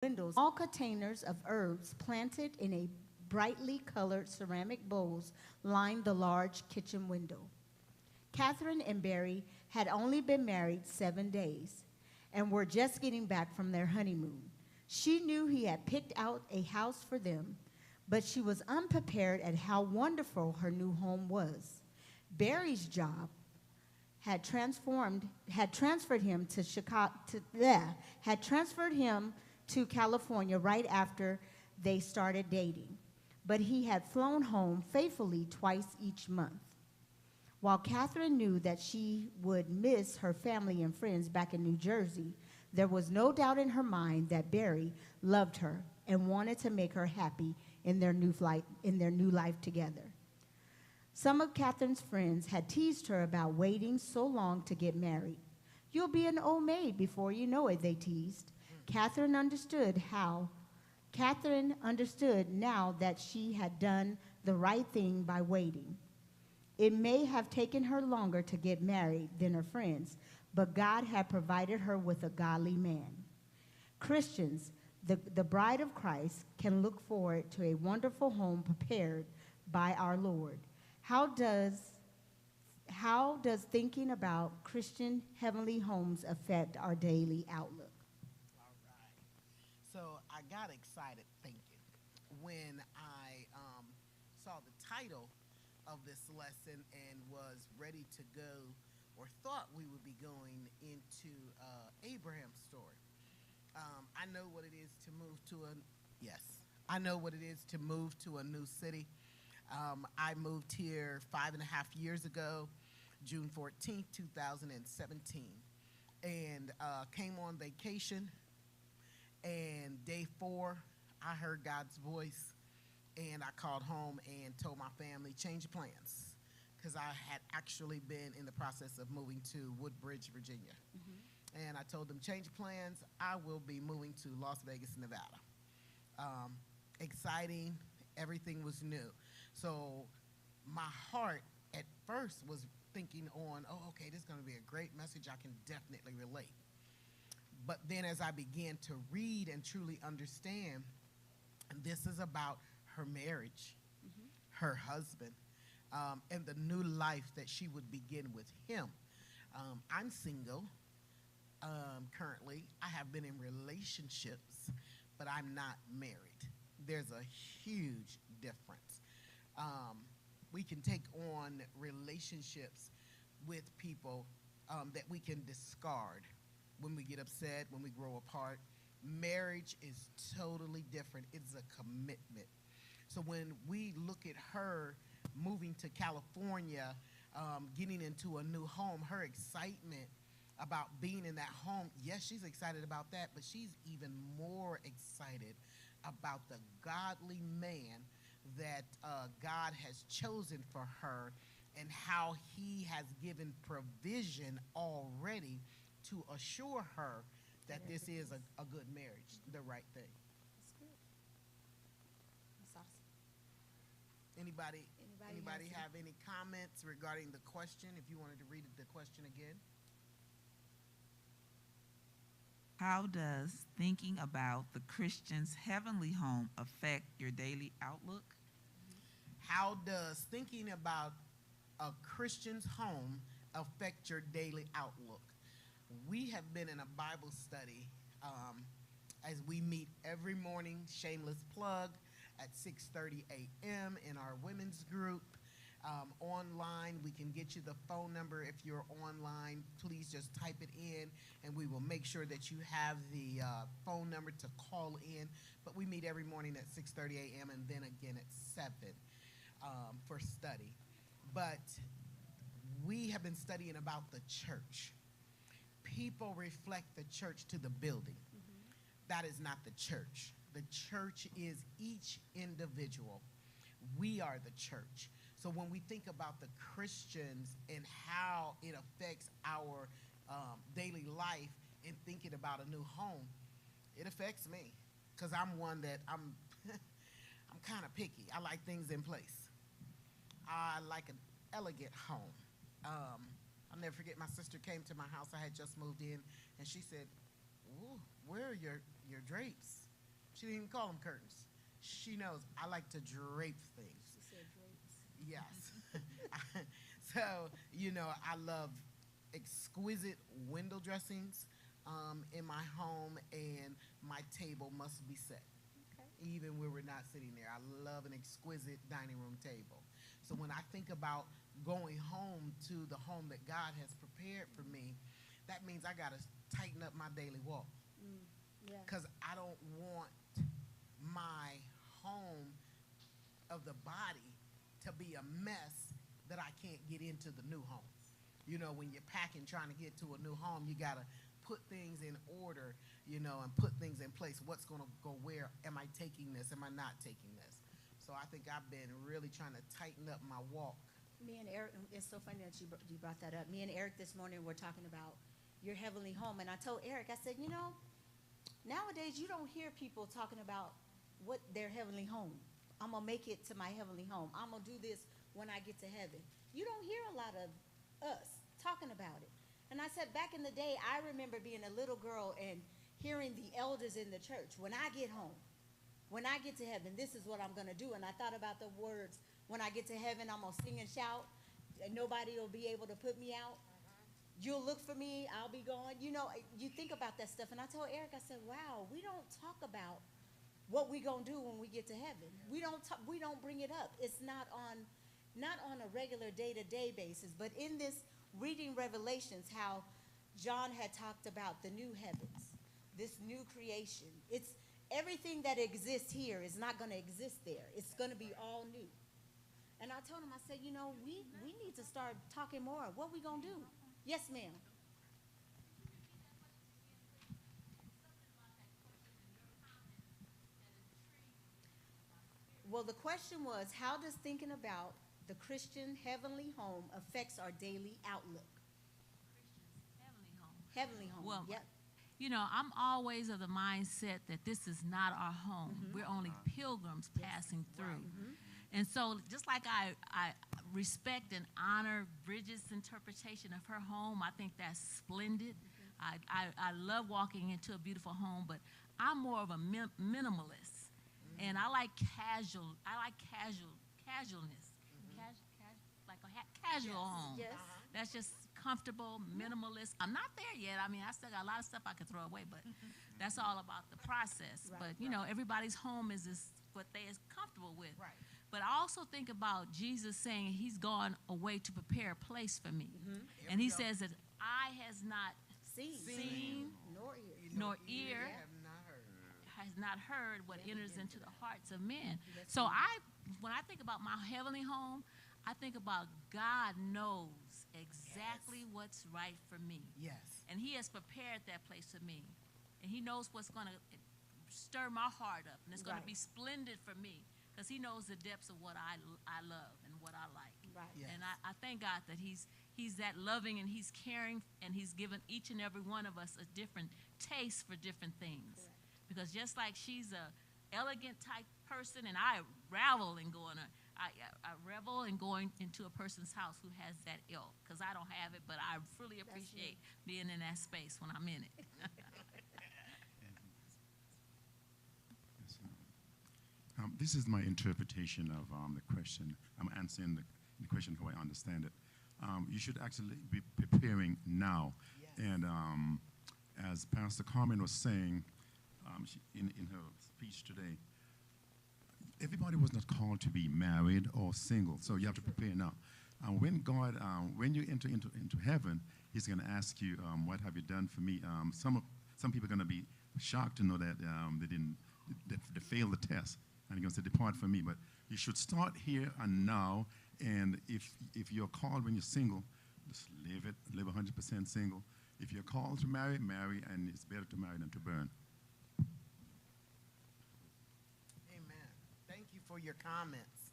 windows, all containers of herbs planted in a brightly colored ceramic bowls lined the large kitchen window. Catherine and Barry had only been married 7 days and were just getting back from their honeymoon. She knew he had picked out a house for them, but she was unprepared at how wonderful her new home was. Barry's job had transferred him to had transferred him to California right after they started dating, but he had flown home faithfully twice each month. While Catherine knew that she would miss her family and friends back in New Jersey, there was no doubt in her mind that Barry loved her and wanted to make her happy in their new life together. Some of Catherine's friends had teased her about waiting so long to get married. "You'll be an old maid before you know it," they teased. Catherine understood now that she had done the right thing by waiting. It may have taken her longer to get married than her friends, but God had provided her with a godly man. Christians, the bride of Christ, can look forward to a wonderful home prepared by our Lord. How does thinking about Christian heavenly homes affect our daily outlook? All right. So I got excited thinking when I saw the title of this lesson and was ready to go, or thought we would be going into Abraham's story. I know what it is to move to I know what it is to move to a new city. I moved here 5.5 years ago, June 14th, 2017, and came on vacation. And day 4, I heard God's voice, and I called home and told my family, change of plans, because I had actually been in the process of moving to Woodbridge, Virginia. And I told them, change of plans, I will be moving to Las Vegas, Nevada. Exciting, everything was new. So my heart at first was thinking on, oh, okay, this is going to be a great message. I can definitely relate. But then as I began to read and truly understand, this is about her marriage, her husband, and the new life that she would begin with him. I'm single currently. I have been in relationships, but I'm not married. There's a huge difference. We can take on relationships with people that we can discard when we get upset, when we grow apart. Marriage is totally different. It's a commitment. So when we look at her moving to California, getting into a new home, her excitement about being in that home, yes, she's excited about that, but she's even more excited about the godly man that God has chosen for her, and how he has given provision already to assure her that this is a good marriage, the right thing. That's good. That's awesome. Anybody have any comments regarding the question? If you wanted to read the question again. How does thinking about the Christian's heavenly home affect your daily outlook? How does thinking about a Christian's home affect your daily outlook? We have been in a Bible study as we meet every morning, shameless plug, at 6:30 a.m. in our women's group. Online, we can get you the phone number. If you're online, please just type it in, and we will make sure that you have the phone number to call in. But we meet every morning at 6:30 a.m. and then again at 7 for study. But we have been studying about the church. People reflect the church to the building. That is not the church. The church is each individual. We are the church. So when we think about the Christians and how it affects our daily life and thinking about a new home, it affects me, because I'm one that I'm kind of picky. I like things in place. I like an elegant home. I'll never forget, my sister came to my house. I had just moved in, and she said, "Ooh, where are your drapes?" She didn't even call them curtains. She knows I like to drape things. She said drapes. Yes. So, you know, I love exquisite window dressings in my home, and my table must be set. Okay. Even when we're not sitting there. I love an exquisite dining room table. So when I think about going home to the home that God has prepared for me, that means I got to tighten up my daily walk. Yeah. Because I don't want my home of the body to be a mess that I can't get into the new home. You know, when you're packing, trying to get to a new home, you got to put things in order, you know, and put things in place. What's going to go where? Am I taking this? Am I not taking this? So I think I've been really trying to tighten up my walk. Me and Eric, it's so funny that you brought that up. Me and Eric this morning were talking about your heavenly home, and I told Eric, I said, you know, nowadays you don't hear people talking about what their heavenly home. I'm going to make it to my heavenly home. I'm going to do this when I get to heaven. You don't hear a lot of us talking about it. And I said, back in the day, I remember being a little girl and hearing the elders in the church, when I get home, when I get to heaven, this is what I'm going to do. And I thought about the words, when I get to heaven, I'm going to sing and shout, and nobody will be able to put me out. You'll look for me, I'll be gone. You know, you think about that stuff. And I told Eric, I said, wow, we don't talk about what we going to do when we get to heaven. We don't bring it up. It's not on a regular day-to-day basis, but in this reading Revelations, how John had talked about the new heavens, this new creation. It's everything that exists here is not going to exist there. It's going to be all new. And I told him, I said, you know, we need to start talking more. What we going to do? Yes, ma'am. Well, the question was, how does thinking about the Christian heavenly home affects our daily outlook? Heavenly home. Heavenly home, Well, yep. You know, I'm always of the mindset that this is not our home. We're only pilgrims passing through. And so just like I respect and honor Bridget's interpretation of her home, I think that's splendid. I love walking into a beautiful home, but I'm more of a minimalist. And I like casualness. Like a casual home. Yes. That's just comfortable, minimalist. I'm not there yet. I mean, I still got a lot of stuff I could throw away, but that's all about the process. Right, but, you know, everybody's home is what they is comfortable with. Right. But I also think about Jesus saying he's gone away to prepare a place for me. And he says that eye has not seen Nor ear. nor ear Have not heard. has not heard what enters into the hearts of men. So when I think about my heavenly home, I think about God knows exactly what's right for me. Yes. And he has prepared that place for me. And he knows what's going to stir my heart up. And it's going to be splendid for me because he knows the depths of what I love and what I like. Right. Yes. And I thank God that he's that loving and he's caring and he's given each and every one of us a different taste for different things. Correct. Because just like she's a elegant type person and I revel in going into a person's house who has that ilk because I don't have it, but I really appreciate being in that space when I'm in it. This is my interpretation of the question. I'm answering the question how I understand it. You should actually be preparing now. Yes. And as Pastor Carmen was saying in her speech today, everybody was not called to be married or single, so you have to prepare now. When you enter into heaven, he's going to ask you, what have you done for me? Some people are going to be shocked to know that they failed the test. And he's going to say, depart from me. But you should start here and now. And if you're called when you're single, just live 100% single. If you're called to marry, marry, and it's better to marry than to burn. Amen. Thank you for your comments.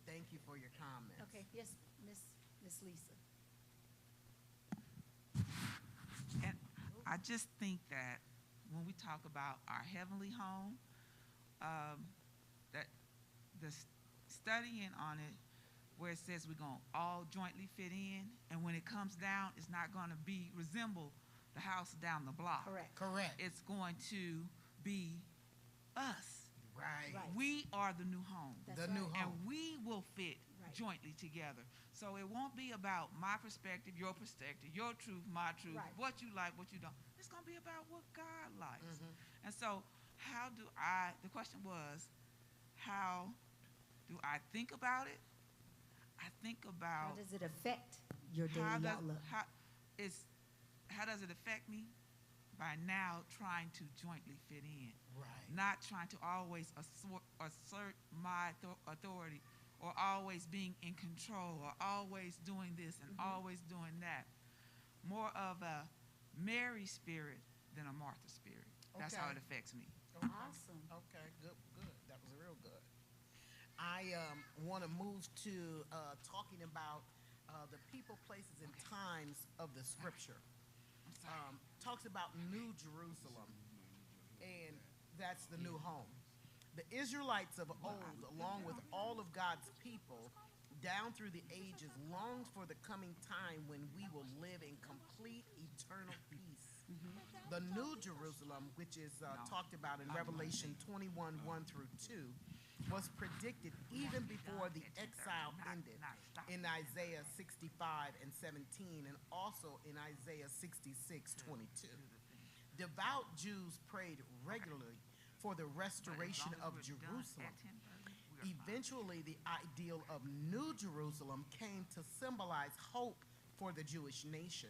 Thank you for your comments. Okay, yes, Miss Lisa. And I just think that when we talk about our heavenly home, that the studying on it, where it says we're going to all jointly fit in, and when it comes down, it's not going to resemble the house down the block. Correct. Correct. It's going to be us. Right. Right. We are the new home. That's The right. new And home. we will fit Right. jointly together. So it won't be about my perspective, your truth, my truth, Right. what you like, what you don't. It's going to be about what God likes. Mm-hmm. And so the question was, how do I think about it? I think How about does it affect your how daily does, outlook? how does it affect me? By now trying to jointly fit in. Right. Not trying to always assert my authority, or always being in control, or always doing this and always doing that. More of a Mary spirit than a Martha spirit. That's how it Okay. affects me. Okay. Awesome. Okay, good. That was real good. I want to move to talking about the people, places, and times of the scripture. I'm sorry. Talks about New Jerusalem, and that's the new home. The Israelites of old, along with all of God's people, down through the ages, longed for the coming time when we will live in complete eternal peace. The New Jerusalem, which is talked about in Revelation 21, 1 through 2, was predicted even before the exile ended in Isaiah 65 and 17, and also in Isaiah 66, 22. Devout Jews prayed regularly for the restoration of Jerusalem. Eventually, the ideal of New Jerusalem came to symbolize hope for the Jewish nation.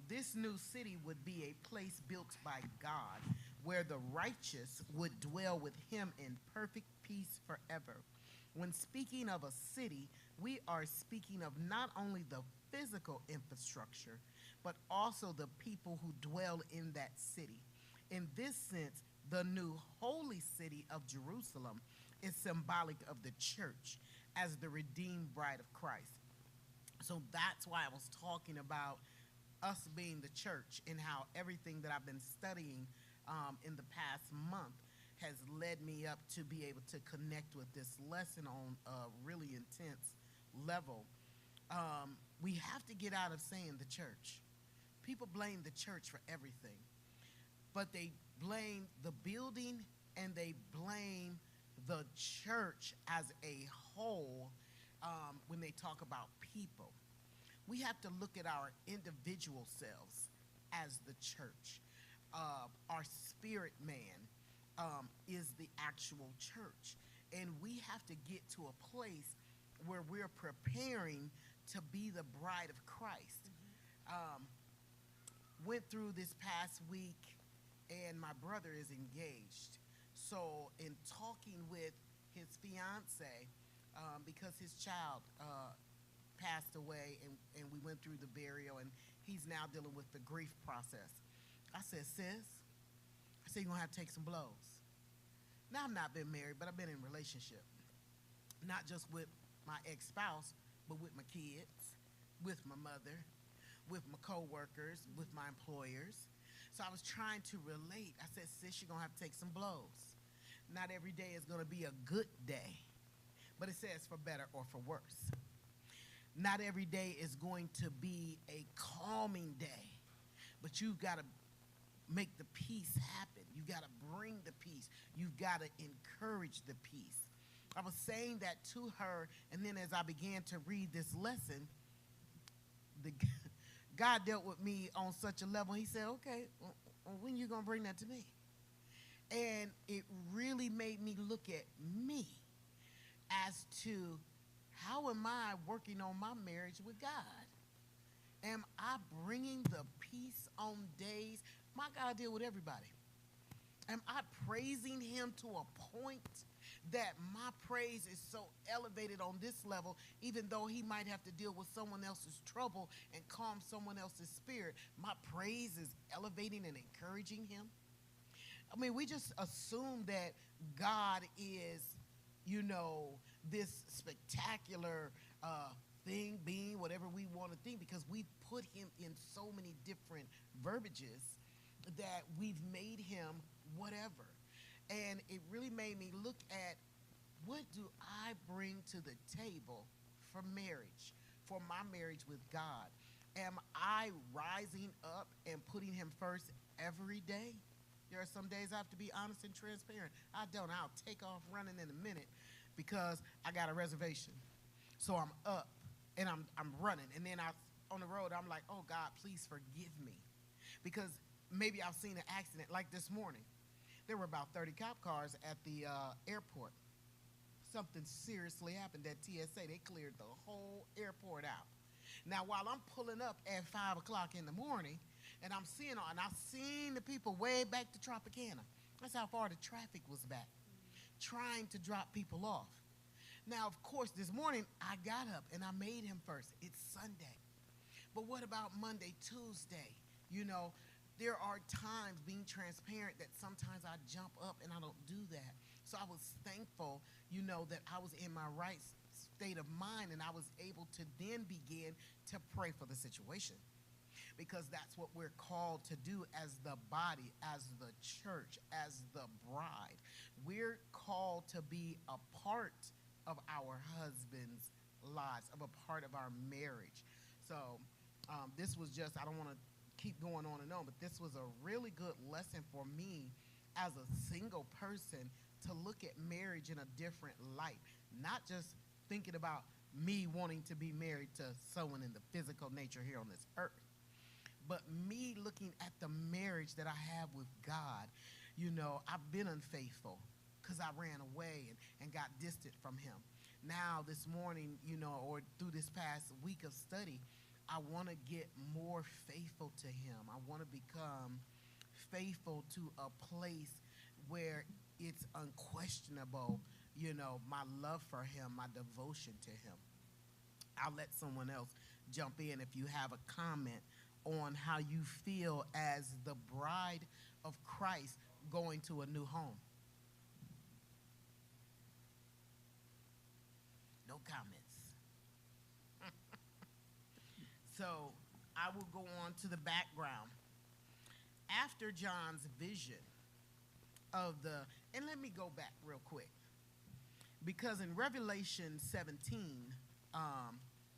This new city would be a place built by God, where the righteous would dwell with him in perfect peace forever. When speaking of a city, we are speaking of not only the physical infrastructure, but also the people who dwell in that city. In this sense, the new holy city of Jerusalem is symbolic of the church as the redeemed bride of Christ. So that's why I was talking about us being the church, and how everything that I've been studying in the past month has led me up to be able to connect with this lesson on a really intense level. We have to get out of saying the church. People blame the church for everything, but they blame the building and they blame the church as a whole when they talk about people. We have to look at our individual selves as the church. Our spirit man is the actual church. And we have to get to a place where we're preparing to be the bride of Christ. Went through this past week, and my brother is engaged. So in talking with his fiance, because his child passed away, and we went through the burial, and he's now dealing with the grief process. I said, sis, you're going to have to take some blows. Now, I've not been married, but I've been in a relationship. Not just with my ex-spouse, but with my kids, with my mother, with my co-workers, with my employers. So I was trying to relate. I said, sis, you're going to have to take some blows. Not every day is going to be a good day, but it says for better or for worse. Not every day is going to be a calming day, but you've got to make the peace happen. You've got to bring the peace. You've got to encourage the peace. I was saying that to her, and then as I began to read this lesson, God dealt with me on such a level. He said, okay, well, when you going to bring that to me? And it really made me look at me as to how am I working on my marriage with God? Am I bringing the peace on days? My God deal with everybody. Am I praising him to a point that my praise is so elevated on this level, even though he might have to deal with someone else's trouble and calm someone else's spirit, my praise is elevating and encouraging him? I mean, we just assume that God is, this spectacular thing, being, whatever we want to think, because we put him in so many different verbiages that we've made him whatever. And it really made me look at, what do I bring to the table for marriage, for my marriage with God? Am I rising up and putting him first every day? There are some days I have to be honest and transparent. I don't. I'll take off running in a minute because I got a reservation. So I'm up and I'm running. And then on the road, I'm like, oh, God, please forgive me. Because maybe I've seen an accident like this morning. There were about 30 cop cars at the airport. Something seriously happened at TSA. They cleared the whole airport out. Now, while I'm pulling up at 5 o'clock in the morning, and I'm seeing, and I've seen the people way back to Tropicana. That's how far the traffic was back, trying to drop people off. Now, of course, this morning, I got up and I made him first. It's Sunday. But what about Monday, Tuesday? You know, there are times, being transparent, that sometimes I jump up and I don't do that. So I was thankful, you know, that I was in my right state of mind and I was able to then begin to pray for the situation. Because that's what we're called to do as the body, as the church, as the bride. We're called to be a part of our husbands' lives, of a part of our marriage. So this was just, I don't want to keep going on and on, but this was a really good lesson for me as a single person to look at marriage in a different light, not just thinking about me wanting to be married to someone in the physical nature here on this earth, but me looking at the marriage that I have with God. You know, I've been unfaithful because I ran away and got distant from him. Now this morning, you know, or through this past week of study, I want to get more faithful to him. I want to become faithful to a place where it's unquestionable, you know, my love for him, my devotion to him. I'll let someone else jump in if you have a comment on how you feel as the bride of Christ going to a new home. No comments. So I will go on to the background. After John's vision of and let me go back real quick. Because in Revelation 17,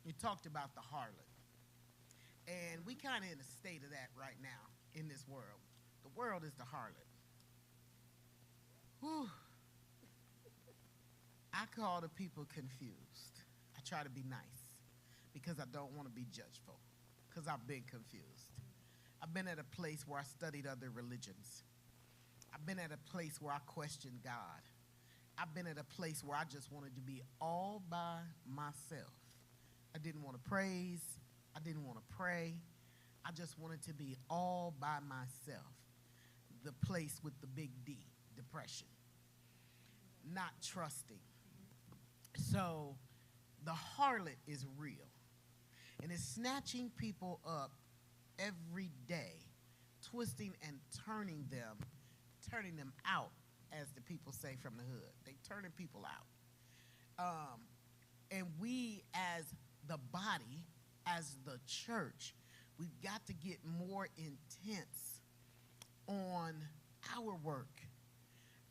you talked about the harlot. And we kind of in a state of that right now in this world. The world is the harlot. Whew. I call the people confused. I try to be nice because I don't want to be judgeful, because I've been confused. I've been at a place where I studied other religions. I've been at a place where I questioned God. I've been at a place where I just wanted to be all by myself. I didn't want to praise. I didn't want to pray. I just wanted to be all by myself. The place with the big D, depression. Not trusting. So the harlot is real. And it's snatching people up every day, twisting and turning them out, as the people say from the hood. They turning people out. And we as the body, as the church, we've got to get more intense on our work.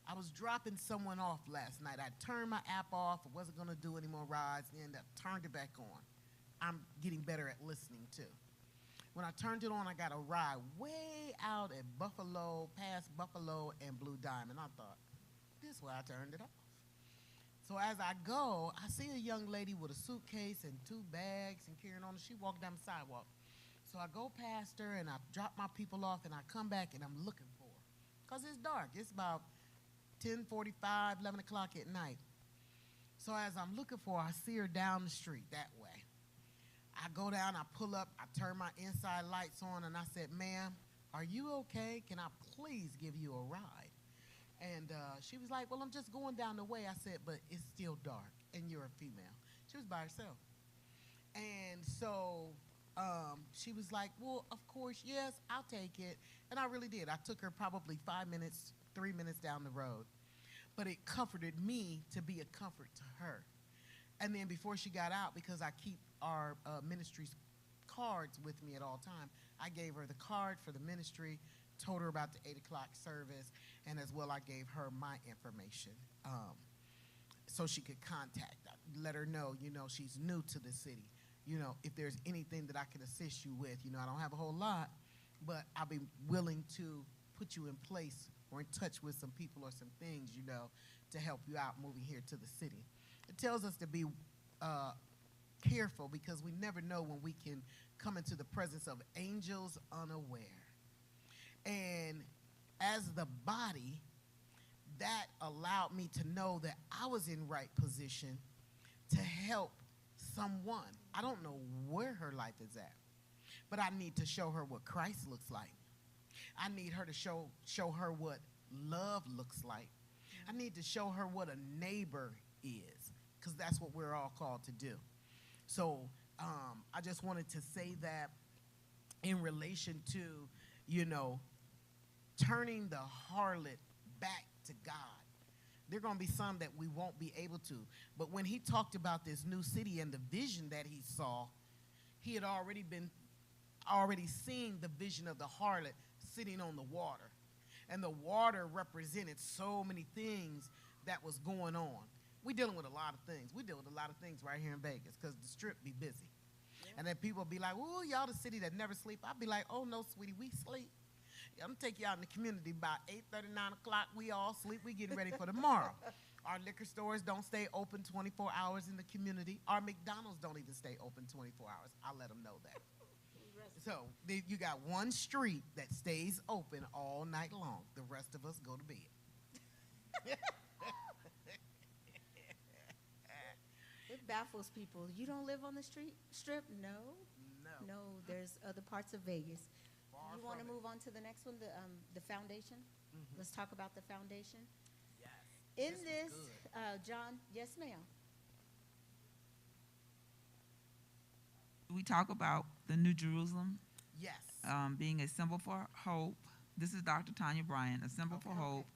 I was dropping someone off last night. I turned my app off. I wasn't going to do any more rides. And I turned it back on. I'm getting better at listening, too. When I turned it on, I got a ride way out at Buffalo, past Buffalo and Blue Diamond. I thought, this is why I turned it off. So as I go, I see a young lady with a suitcase and 2 bags and carrying on. She walked down the sidewalk. So I go past her and I drop my people off and I come back and I'm looking for her. Because it's dark. It's about 10:45, 11 o'clock at night. So as I'm looking for her, I see her down the street that way. I go down, I pull up, I turn my inside lights on, and I said, ma'am, are you okay? Can I please give you a ride? And she was like, well, I'm just going down the way. I said, but it's still dark, and you're a female. She was by herself. And so she was like, well, of course, yes, I'll take it. And I really did. I took her probably 5 minutes, 3 minutes down the road. But it comforted me to be a comfort to her. And then before she got out, because I keep our ministry's cards with me at all times, I gave her the card for the ministry, told her about the 8 o'clock service, and as well I gave her my information so she could contact, let her know, you know, she's new to the city. You know, if there's anything that I can assist you with, you know, I don't have a whole lot, but I'll be willing to put you in place or in touch with some people or some things, you know, to help you out moving here to the city. It tells us to be careful because we never know when we can come into the presence of angels unaware. And as the body, that allowed me to know that I was in right position to help someone. I don't know where her life is at, but I need to show her what Christ looks like. I need her to show her what love looks like. I need to show her what a neighbor is, because that's what we're all called to do. So I just wanted to say that in relation to, you know, turning the harlot back to God. There are going to be some that we won't be able to. But when he talked about this new city and the vision that he saw, he had already seen the vision of the harlot sitting on the water. And the water represented so many things that was going on. We're dealing with a lot of things. We deal with a lot of things right here in Vegas because the strip be busy. Yeah. And then people be like, "Ooh, y'all the city that never sleep." I'll be like, "Oh, no, sweetie, we sleep. I'm going to take you out in the community by 8:30, 9 o'clock. We all sleep. We getting ready for tomorrow." Our liquor stores don't stay open 24 hours in the community. Our McDonald's don't even stay open 24 hours. I'll let them know that. So you got one street that stays open all night long. The rest of us go to bed. It baffles people. You don't live on the strip? No. No, there's other parts of Vegas. You want to move on to the next one, the foundation? Mm-hmm. Let's talk about the foundation. Yes. In this John, yes, ma'am. We talk about the New Jerusalem. Yes. Being a symbol for hope. This is Dr. Tanya Bryant, a symbol for hope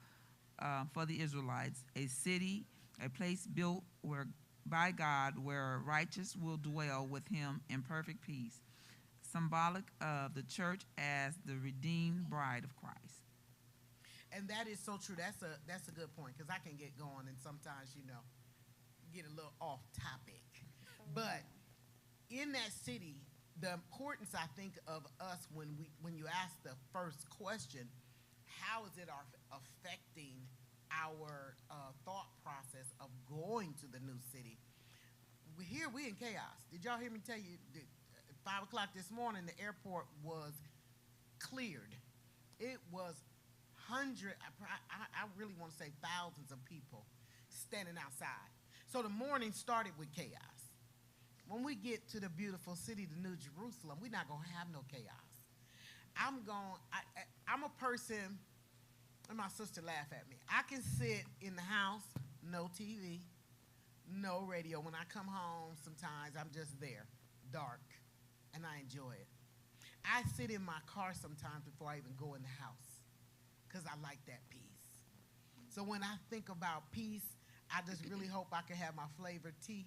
for the Israelites, a city, a place built by God where righteous will dwell with him in perfect peace, symbolic of the church as the redeemed bride of Christ. And that is so true. That's a good point, because I can get going and sometimes, you know, get a little off topic. But in that city, the importance, I think, of us when you ask the first question, how is it affecting our thought process of going to the new city? Here we in chaos. Did y'all hear me tell you that at 5 o'clock this morning, the airport was cleared? It was I really want to say thousands of people standing outside. So the morning started with chaos. When we get to the beautiful city, the New Jerusalem, we're not going to have no chaos. I'm a person, and my sister laugh at me. I can sit in the house, no TV, no radio. When I come home, sometimes I'm just there, dark, and I enjoy it. I sit in my car sometimes before I even go in the house because I like that peace. So when I think about peace, I just really hope I can have my flavored tea,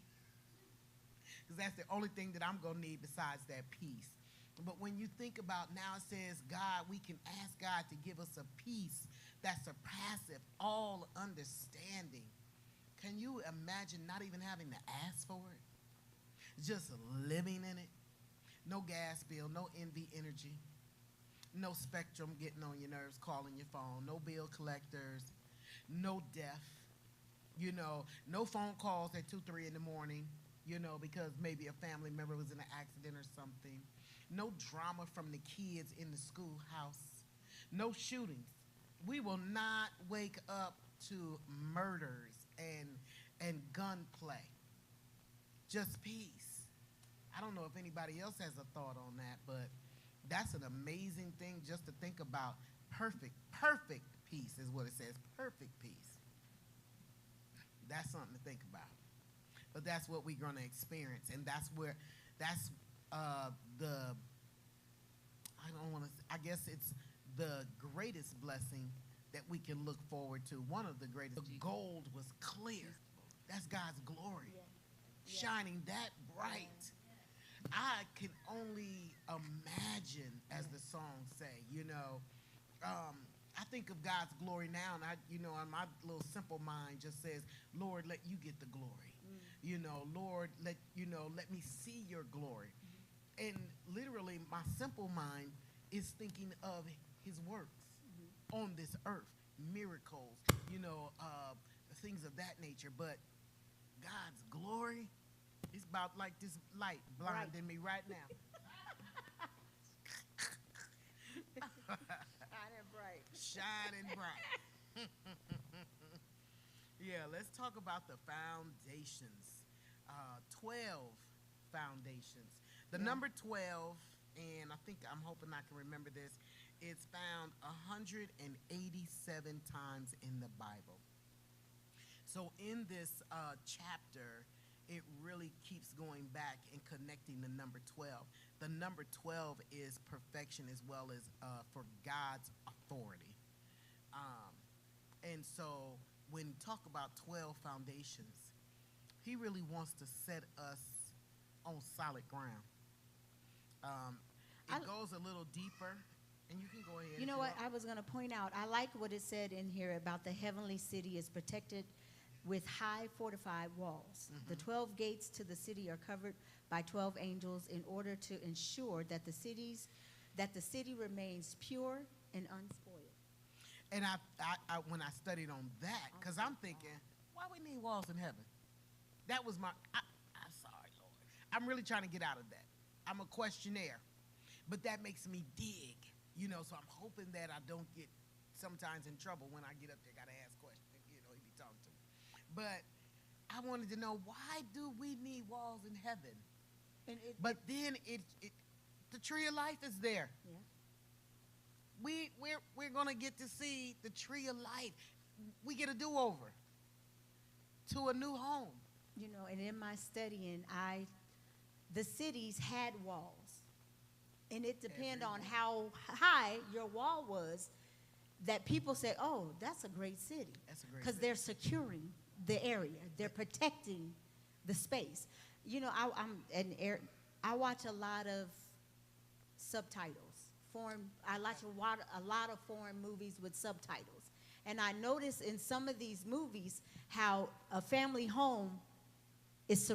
because that's the only thing that I'm going to need besides that peace. But when you think about, now it says, God, we can ask God to give us a peace that surpasses all understanding. Can you imagine not even having to ask for it? Just living in it? No gas bill, no NV energy, no Spectrum getting on your nerves, calling your phone, no bill collectors, no death, you know, no phone calls at 2, 3 in the morning, you know, because maybe a family member was in an accident or something. No drama from the kids in the schoolhouse. No shootings. We will not wake up to murders and gunplay. Just peace. I don't know if anybody else has a thought on that, but that's an amazing thing just to think about. Perfect peace is what it says. Perfect peace. That's something to think about. But that's what we're going to experience, and that's I guess it's the greatest blessing that we can look forward to. One of the greatest. The gold was clear. That's God's glory, shining that bright. I can only imagine, as the songs say, you know. I think of God's glory now, and and my little simple mind just says, Lord, let you get the glory. You know, Lord, let me see your glory. And literally, my simple mind is thinking of his works on this earth, miracles, things of that nature. But God's glory is about like this light blinding me right now. Shining bright. Shining bright. Yeah, let's talk about the foundations. 12 foundations. The number 12, and I'm hoping I can remember this, it's found 187 times in the Bible. So in this chapter, it really keeps going back and connecting the number 12. The number 12 is perfection as well as for God's authority. And so when you talk about 12 foundations, he really wants to set us on solid ground. It goes a little deeper, and you can go ahead. You know what I was going to point out? I like what it said in here about the heavenly city is protected with high fortified walls. Mm-hmm. The 12 gates to the city are covered by 12 angels in order to ensure that the city remains pure and unspoiled. And I when I studied on that, because I'm thinking, why we need walls in heaven? That was I'm sorry, Lord. I'm really trying to get out of that. I'm a questionnaire, but that makes me dig, so I'm hoping that I don't get sometimes in trouble when I get up there, got to ask questions, he be talking to me. But I wanted to know, why do we need walls in heaven? But then the tree of life is there. Yeah. We're gonna get to see the tree of life. We get a do-over to a new home. And in my studying, the cities had walls. And it depends on how high your wall was that people say, oh, that's a great city. That's a great because city. they're securing the area. They're protecting the space. I watch a lot of subtitles. I watch a lot of foreign movies with subtitles. And I notice in some of these movies how a family home is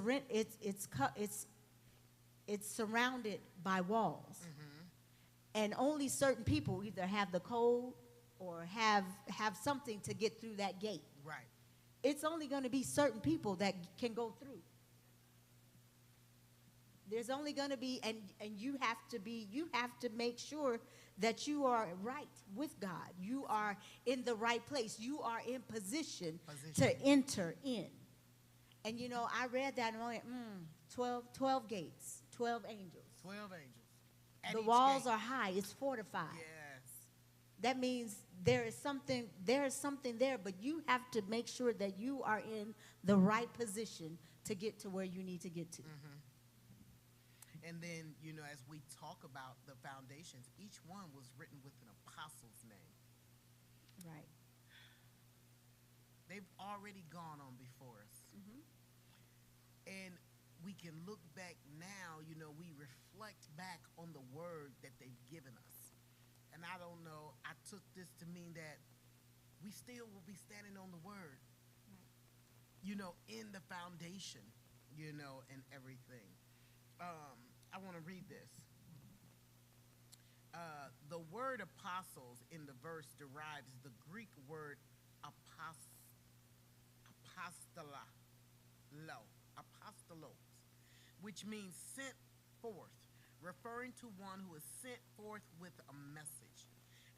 it's surrounded by walls. Mm-hmm. And only certain people either have the code or have something to get through that gate. Right. It's only going to be certain people that can go through. There's only going to be, and you have to make sure that you are right with God. You are in the right place. You are in position to enter in. And I read that and I went, 12 gates, 12 angels. 12 angels. The walls are high. It's fortified. Yes. That means there is something there, but you have to make sure that you are in the right position to get to where you need to get to. Mm-hmm. And then, as we talk about the foundations, each one was written with an apostle's name. Right. They've already gone on before us. Mm-hmm. And we can look back now, we reflect back on the word that they've given us. And I don't know, I took this to mean that we still will be standing on the word, right. In the foundation, and everything. I want to read this. The word apostles in the verse derives the Greek word apostolos, which means sent forth, referring to one who is sent forth with a message.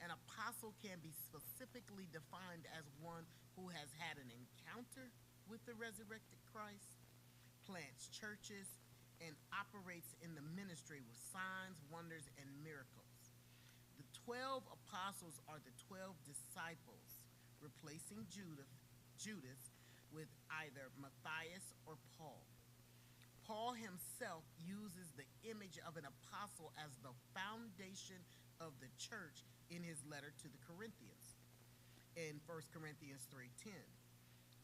An apostle can be specifically defined as one who has had an encounter with the resurrected Christ, plants churches, and operates in the ministry with signs, wonders, and miracles. The 12 apostles are the 12 disciples, replacing Judas with either Matthias or Paul. Paul himself uses the image of an apostle as the foundation of the church in his letter to the Corinthians in 1 Corinthians 3:10.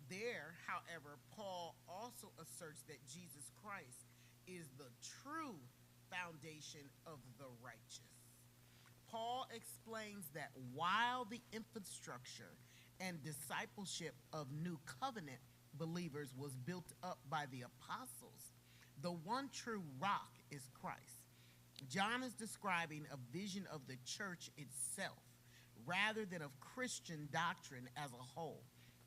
There, however, Paul also asserts that Jesus Christ is the true foundation of the righteous. Paul explains that while the infrastructure and discipleship of New Covenant believers was built up by the apostles, the one true rock is Christ. John is describing a vision of the church itself, rather than of Christian doctrine as a whole.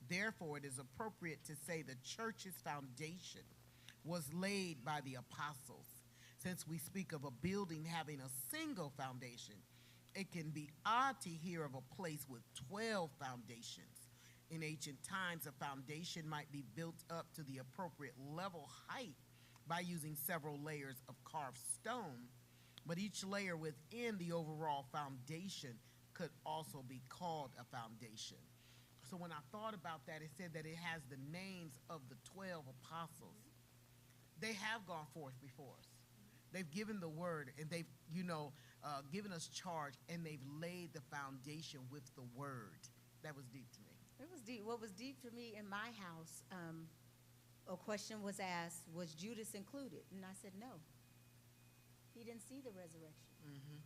Therefore, it is appropriate to say the church's foundation was laid by the apostles. Since we speak of a building having a single foundation, it can be odd to hear of a place with 12 foundations. In ancient times, a foundation might be built up to the appropriate level height by using several layers of carved stone, but each layer within the overall foundation could also be called a foundation. So when I thought about that, it said that it has the names of the 12 apostles. They have gone forth before us. They've given the word, and they've, given us charge, and they've laid the foundation with the word. That was deep to me. It was deep. What was deep for me in my house, a question was asked, was Judas included? And I said, no. He didn't see the resurrection. Mm-hmm.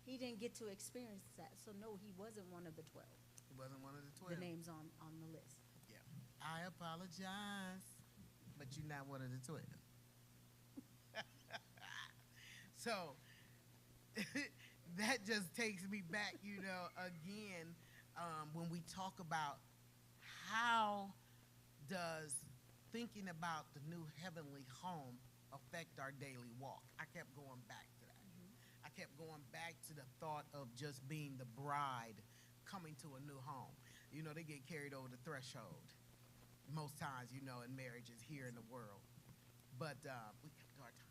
He didn't get to experience that. So, no, he wasn't one of the 12. He wasn't one of the 12. The names on the list. Yeah. I apologize, but you're not one of the 12. So that just takes me back, again, when we talk about how does thinking about the new heavenly home affect our daily walk. I kept going back to that. Mm-hmm. I kept going back to the thought of just being the bride coming to a new home. They get carried over the threshold most times, in marriages here in the world. But we got our time.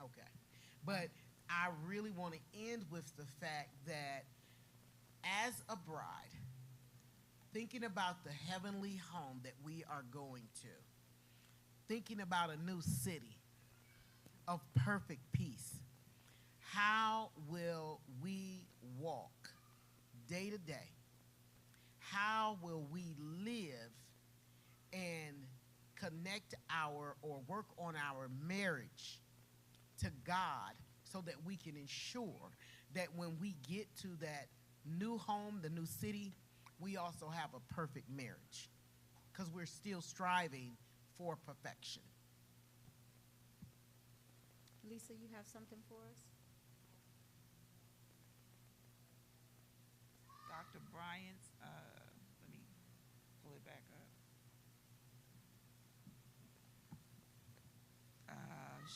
Okay. But I really want to end with the fact that as a bride, thinking about the heavenly home that we are going to, thinking about a new city of perfect peace, how will we walk day to day? How will we live and connect or work on our marriage to God so that we can ensure that when we get to that new home, the new city, we also have a perfect marriage because we're still striving for perfection. Lisa, you have something for us? Dr. Bryant's, let me pull it back up.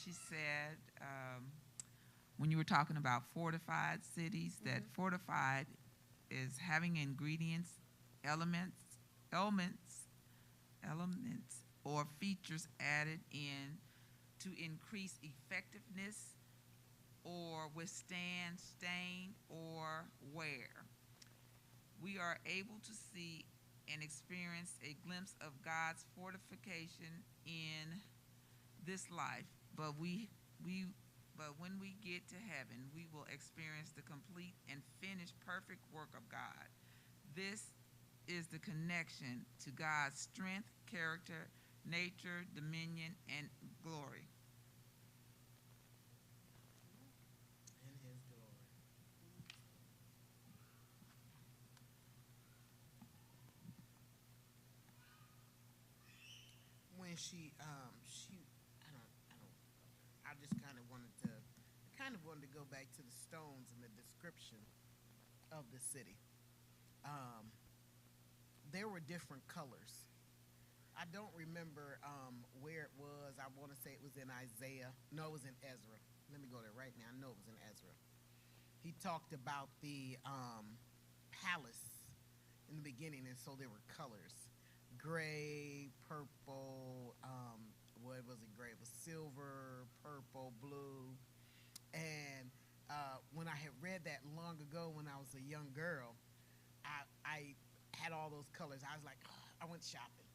She said, when you were talking about fortified cities, that fortified is having ingredients, elements, or features added in to increase effectiveness or withstand stain or wear. We are able to see and experience a glimpse of God's fortification in this life, but when we get to heaven, we will experience the complete and finished perfect work of God. This is the connection to God's strength, character, nature, dominion, and glory. In his glory. When I just kind of wanted to go back to the stones and the description of the city. There were different colors. I don't remember where it was. I want to say it was in Isaiah. No, it was in Ezra. Let me go there right now. I know it was in Ezra. He talked about the palace in the beginning, and so there were colors. Gray, purple, what was it gray? It was silver, purple, blue. And when I had read that long ago when I was a young girl, I had all those colors. I was like, I went shopping.